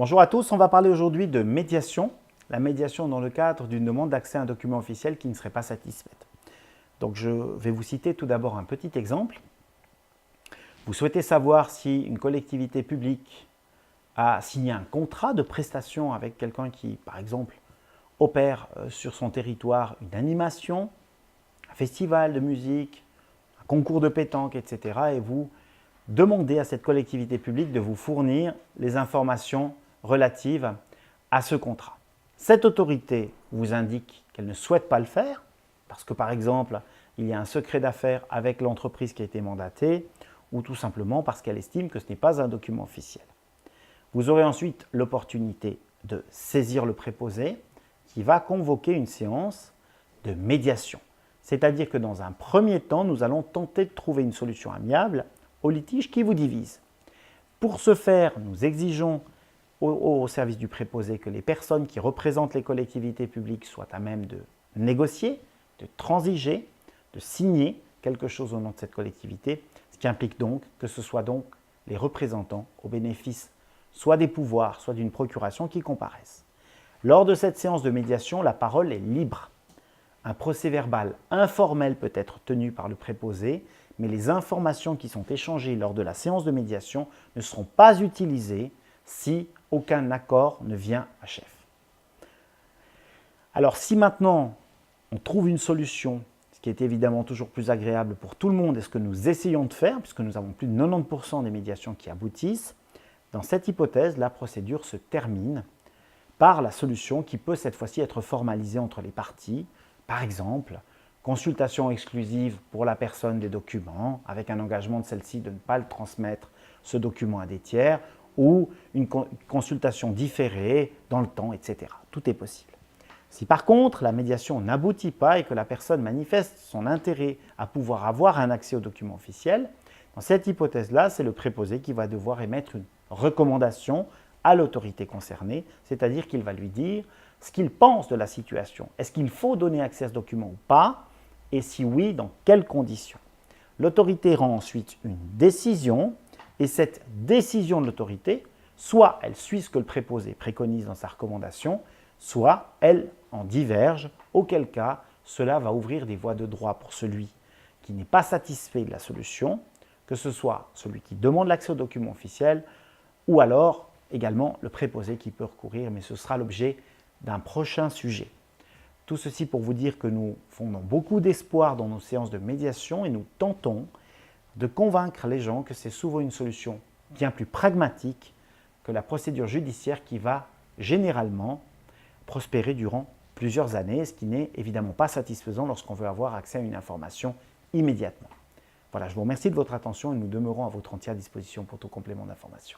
Bonjour à tous, on va parler aujourd'hui de médiation. La médiation dans le cadre d'une demande d'accès à un document officiel qui ne serait pas satisfaite. Donc je vais vous citer tout d'abord un petit exemple. Vous souhaitez savoir si une collectivité publique a signé un contrat de prestation avec quelqu'un qui, par exemple, opère sur son territoire une animation, un festival de musique, un concours de pétanque, etc. Et vous demandez à cette collectivité publique de vous fournir les informations relatives à ce contrat. Cette autorité vous indique qu'elle ne souhaite pas le faire, parce que par exemple, il y a un secret d'affaires avec l'entreprise qui a été mandatée, ou tout simplement parce qu'elle estime que ce n'est pas un document officiel. Vous aurez ensuite l'opportunité de saisir le préposé qui va convoquer une séance de médiation. C'est-à-dire que dans un premier temps, nous allons tenter de trouver une solution amiable au litige qui vous divise. Pour ce faire, nous exigeons au service du préposé que les personnes qui représentent les collectivités publiques soient à même de négocier, de transiger, de signer quelque chose au nom de cette collectivité, ce qui implique donc que ce soit donc les représentants au bénéfice soit des pouvoirs, soit d'une procuration qui comparaissent. Lors de cette séance de médiation, la parole est libre. Un procès-verbal informel peut être tenu par le préposé, mais les informations qui sont échangées lors de la séance de médiation ne seront pas utilisées si aucun accord ne vient à chef. Alors si maintenant on trouve une solution, ce qui est évidemment toujours plus agréable pour tout le monde et ce que nous essayons de faire, puisque nous avons plus de 90% des médiations qui aboutissent, dans cette hypothèse, la procédure se termine par la solution qui peut cette fois-ci être formalisée entre les parties. Par exemple, consultation exclusive pour la personne des documents, avec un engagement de celle-ci de ne pas le transmettre, ce document à des tiers, ou une consultation différée dans le temps, etc. Tout est possible. Si par contre la médiation n'aboutit pas et que la personne manifeste son intérêt à pouvoir avoir un accès au document officiel, dans cette hypothèse-là, c'est le préposé qui va devoir émettre une recommandation à l'autorité concernée, c'est-à-dire qu'il va lui dire ce qu'il pense de la situation. Est-ce qu'il faut donner accès à ce document ou pas? Et si oui, dans quelles conditions? L'autorité rend ensuite une décision et cette décision de l'autorité, soit elle suit ce que le préposé préconise dans sa recommandation, soit elle en diverge, auquel cas cela va ouvrir des voies de droit pour celui qui n'est pas satisfait de la solution, que ce soit celui qui demande l'accès au document officiel ou alors également le préposé qui peut recourir, mais ce sera l'objet d'un prochain sujet. Tout ceci pour vous dire que nous fondons beaucoup d'espoir dans nos séances de médiation et nous tentons de convaincre les gens que c'est souvent une solution bien plus pragmatique que la procédure judiciaire qui va généralement prospérer durant plusieurs années, ce qui n'est évidemment pas satisfaisant lorsqu'on veut avoir accès à une information immédiatement. Voilà, je vous remercie de votre attention et nous demeurons à votre entière disposition pour tout complément d'information.